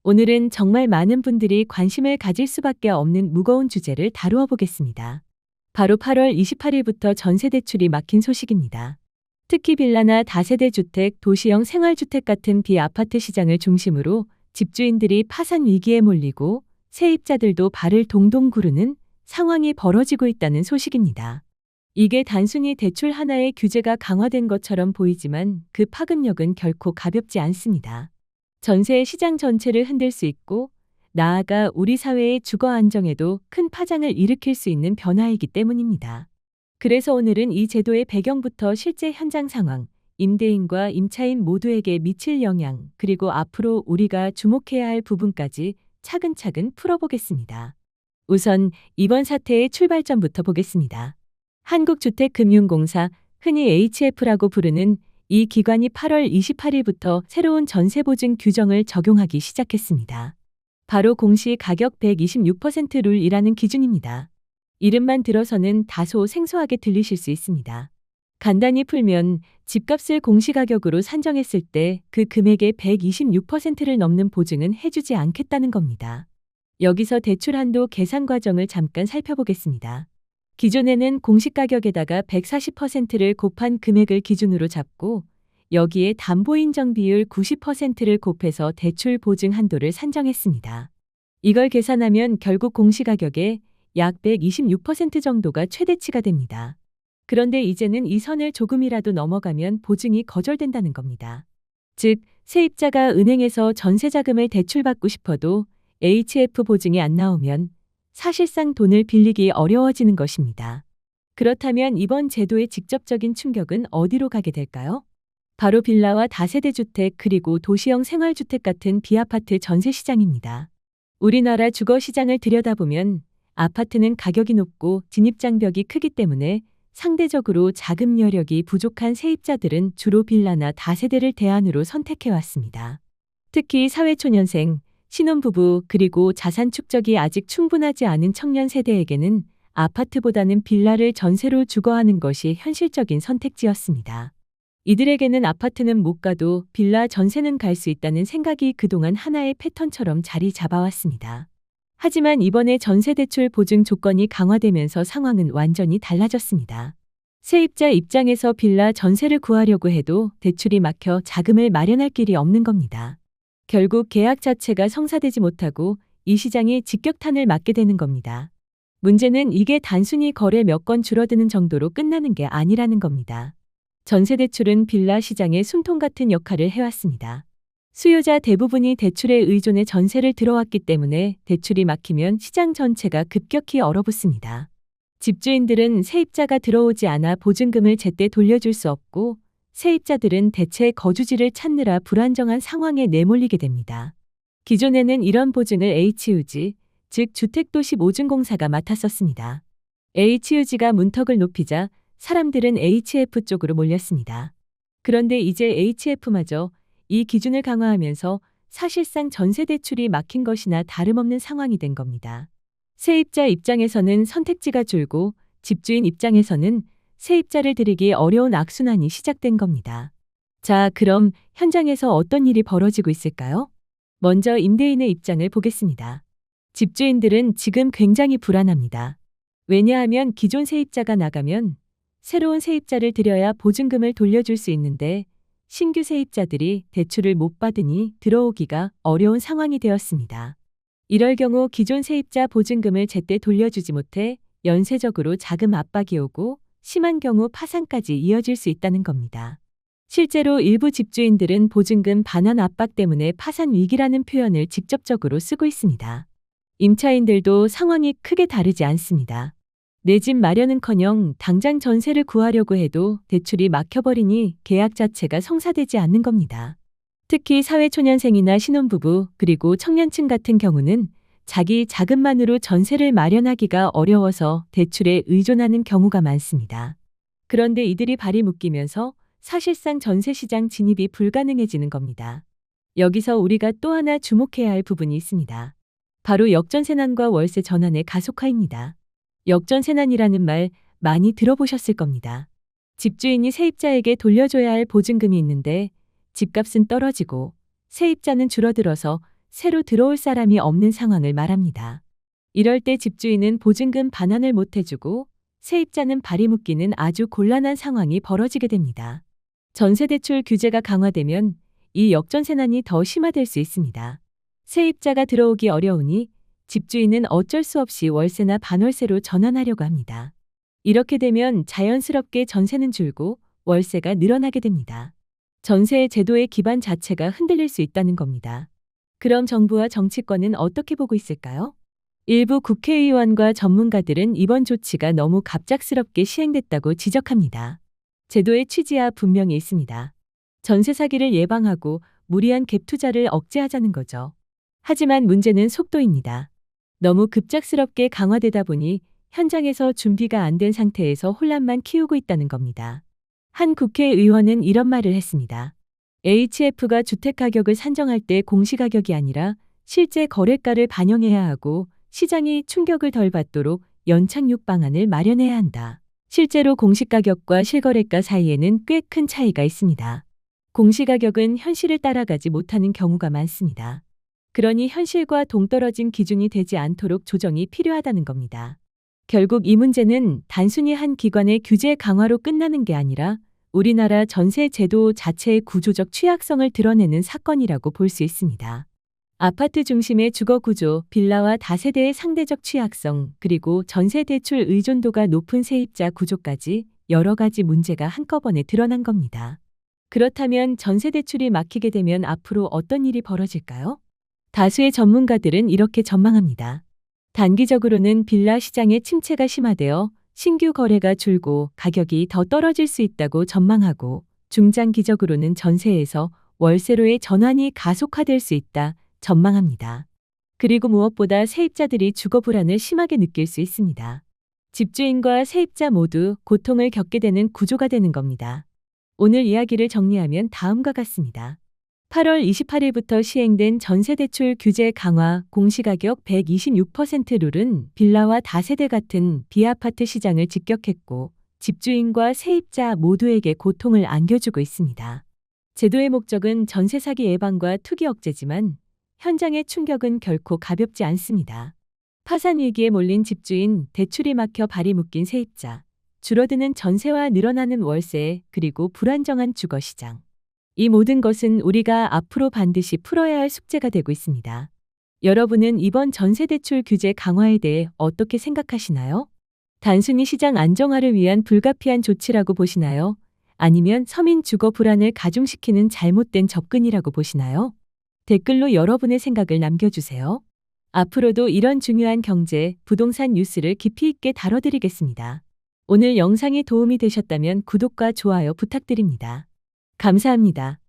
오늘은 정말 많은 분들이 관심을 가질 수밖에 없는 무거운 주제를 다루어 보겠습니다. 바로 8월 28일부터 전세 대출이 막힌 소식입니다. 특히 빌라나 다세대 주택, 도시형 생활주택 같은 비아파트 시장을 중심으로 집주인들이 파산 위기에 몰리고 세입자들도 발을 동동 구르는 상황이 벌어지고 있다는 소식입니다. 이게 단순히 대출 하나의 규제가 강화된 것처럼 보이지만 그 파급력은 결코 가볍지 않습니다. 전세 시장 전체를 흔들 수 있고 나아가 우리 사회의 주거 안정에도 큰 파장을 일으킬 수 있는 변화이기 때문입니다. 그래서 오늘은 이 제도의 배경부터 실제 현장 상황, 임대인과 임차인 모두에게 미칠 영향, 그리고 앞으로 우리가 주목해야 할 부분까지 차근차근 풀어보겠습니다. 우선 이번 사태의 출발점부터 보겠습니다. 한국주택금융공사, 흔히 HF라고 부르는 이 기관이 8월 28일부터 새로운 전세보증 규정을 적용하기 시작했습니다. 바로 공시 가격 126% 룰이라는 기준입니다. 이름만 들어서는 다소 생소하게 들리실 수 있습니다. 간단히 풀면 집값을 공시가격으로 산정했을 때 그 금액의 126%를 넘는 보증은 해주지 않겠다는 겁니다. 여기서 대출 한도 계산 과정을 잠깐 살펴보겠습니다. 기존에는 공시가격에다가 140%를 곱한 금액을 기준으로 잡고 여기에 담보인정 비율 90%를 곱해서 대출 보증 한도를 산정했습니다. 이걸 계산하면 결국 공시가격의 약 126% 정도가 최대치가 됩니다. 그런데 이제는 이 선을 조금이라도 넘어가면 보증이 거절된다는 겁니다. 즉, 세입자가 은행에서 전세자금을 대출받고 싶어도 HF 보증이 안 나오면 사실상 돈을 빌리기 어려워지는 것입니다. 그렇다면 이번 제도의 직접적인 충격은 어디로 가게 될까요? 바로 빌라와 다세대 주택 그리고 도시형 생활주택 같은 비아파트 전세 시장입니다. 우리나라 주거 시장을 들여다보면 아파트는 가격이 높고 진입장벽이 크기 때문에 상대적으로 자금 여력이 부족한 세입자들은 주로 빌라나 다세대를 대안으로 선택해왔습니다. 특히 사회초년생, 신혼부부 그리고 자산 축적이 아직 충분하지 않은 청년 세대에게는 아파트보다는 빌라를 전세로 주거하는 것이 현실적인 선택지였습니다. 이들에게는 아파트는 못 가도 빌라 전세는 갈 수 있다는 생각이 그동안 하나의 패턴처럼 자리 잡아왔습니다. 하지만 이번에 전세대출 보증 조건이 강화되면서 상황은 완전히 달라졌습니다. 세입자 입장에서 빌라 전세를 구하려고 해도 대출이 막혀 자금을 마련할 길이 없는 겁니다. 결국 계약 자체가 성사되지 못하고 이 시장이 직격탄을 맞게 되는 겁니다. 문제는 이게 단순히 거래 몇 건 줄어드는 정도로 끝나는 게 아니라는 겁니다. 전세대출은 빌라 시장의 숨통 같은 역할을 해왔습니다. 수요자 대부분이 대출에 의존해 전세를 들어왔기 때문에 대출이 막히면 시장 전체가 급격히 얼어붙습니다. 집주인들은 세입자가 들어오지 않아 보증금을 제때 돌려줄 수 없고 세입자들은 대체 거주지를 찾느라 불안정한 상황에 내몰리게 됩니다. 기존에는 이런 보증을 HUG, 즉 주택도시보증공사가 맡았었습니다. HUG가 문턱을 높이자 사람들은 HF 쪽으로 몰렸습니다. 그런데 이제 HF마저 이 기준을 강화하면서 사실상 전세대출이 막힌 것이나 다름없는 상황이 된 겁니다. 세입자 입장에서는 선택지가 줄고 집주인 입장에서는 세입자를 들이기 어려운 악순환이 시작된 겁니다. 자, 그럼 현장에서 어떤 일이 벌어지고 있을까요? 먼저 임대인의 입장을 보겠습니다. 집주인들은 지금 굉장히 불안합니다. 왜냐하면 기존 세입자가 나가면 새로운 세입자를 들여야 보증금을 돌려줄 수 있는데 신규 세입자들이 대출을 못 받으니 들어오기가 어려운 상황이 되었습니다. 이럴 경우 기존 세입자 보증금을 제때 돌려주지 못해 연쇄적으로 자금 압박이 오고 심한 경우 파산까지 이어질 수 있다는 겁니다. 실제로 일부 집주인들은 보증금 반환 압박 때문에 파산 위기라는 표현을 직접적으로 쓰고 있습니다. 임차인들도 상황이 크게 다르지 않습니다. 내 집 마련은커녕 당장 전세를 구하려고 해도 대출이 막혀버리니 계약 자체가 성사되지 않는 겁니다. 특히 사회초년생이나 신혼부부 그리고 청년층 같은 경우는 자기 자금만으로 전세를 마련하기가 어려워서 대출에 의존하는 경우가 많습니다. 그런데 이들이 발이 묶이면서 사실상 전세시장 진입이 불가능해지는 겁니다. 여기서 우리가 또 하나 주목해야 할 부분이 있습니다. 바로 역전세난과 월세 전환의 가속화입니다. 역전세난이라는 말 많이 들어보셨을 겁니다. 집주인이 세입자에게 돌려줘야 할 보증금이 있는데 집값은 떨어지고 세입자는 줄어들어서 새로 들어올 사람이 없는 상황을 말합니다. 이럴 때 집주인은 보증금 반환을 못 해주고 세입자는 발이 묶이는 아주 곤란한 상황이 벌어지게 됩니다. 전세대출 규제가 강화되면 이 역전세난이 더 심화될 수 있습니다. 세입자가 들어오기 어려우니 집주인은 어쩔 수 없이 월세나 반월세로 전환하려고 합니다. 이렇게 되면 자연스럽게 전세는 줄고 월세가 늘어나게 됩니다. 전세 제도의 기반 자체가 흔들릴 수 있다는 겁니다. 그럼 정부와 정치권은 어떻게 보고 있을까요? 일부 국회의원과 전문가들은 이번 조치가 너무 갑작스럽게 시행됐다고 지적합니다. 제도의 취지야 분명히 있습니다. 전세 사기를 예방하고 무리한 갭 투자를 억제하자는 거죠. 하지만 문제는 속도입니다. 너무 급작스럽게 강화되다 보니 현장에서 준비가 안 된 상태에서 혼란만 키우고 있다는 겁니다. 한 국회의원은 이런 말을 했습니다. HF가 주택가격을 산정할 때 공시가격이 아니라 실제 거래가를 반영해야 하고 시장이 충격을 덜 받도록 연착륙 방안을 마련해야 한다. 실제로 공시가격과 실거래가 사이에는 꽤 큰 차이가 있습니다. 공시가격은 현실을 따라가지 못하는 경우가 많습니다. 그러니 현실과 동떨어진 기준이 되지 않도록 조정이 필요하다는 겁니다. 결국 이 문제는 단순히 한 기관의 규제 강화로 끝나는 게 아니라 우리나라 전세 제도 자체의 구조적 취약성을 드러내는 사건이라고 볼 수 있습니다. 아파트 중심의 주거 구조, 빌라와 다세대의 상대적 취약성, 그리고 전세 대출 의존도가 높은 세입자 구조까지 여러 가지 문제가 한꺼번에 드러난 겁니다. 그렇다면 전세 대출이 막히게 되면 앞으로 어떤 일이 벌어질까요? 다수의 전문가들은 이렇게 전망합니다. 단기적으로는 빌라 시장의 침체가 심화되어 신규 거래가 줄고 가격이 더 떨어질 수 있다고 전망하고, 중장기적으로는 전세에서 월세로의 전환이 가속화될 수 있다 전망합니다. 그리고 무엇보다 세입자들이 주거 불안을 심하게 느낄 수 있습니다. 집주인과 세입자 모두 고통을 겪게 되는 구조가 되는 겁니다. 오늘 이야기를 정리하면 다음과 같습니다. 8월 28일부터 시행된 전세대출 규제 강화 공시가격 126% 룰은 빌라와 다세대 같은 비아파트 시장을 직격했고 집주인과 세입자 모두에게 고통을 안겨주고 있습니다. 제도의 목적은 전세 사기 예방과 투기 억제지만 현장의 충격은 결코 가볍지 않습니다. 파산 위기에 몰린 집주인, 대출이 막혀 발이 묶인 세입자, 줄어드는 전세와 늘어나는 월세, 그리고 불안정한 주거 시장. 이 모든 것은 우리가 앞으로 반드시 풀어야 할 숙제가 되고 있습니다. 여러분은 이번 전세대출 규제 강화에 대해 어떻게 생각하시나요? 단순히 시장 안정화를 위한 불가피한 조치라고 보시나요? 아니면 서민 주거 불안을 가중시키는 잘못된 접근이라고 보시나요? 댓글로 여러분의 생각을 남겨주세요. 앞으로도 이런 중요한 경제, 부동산 뉴스를 깊이 있게 다뤄드리겠습니다. 오늘 영상이 도움이 되셨다면 구독과 좋아요 부탁드립니다. 감사합니다.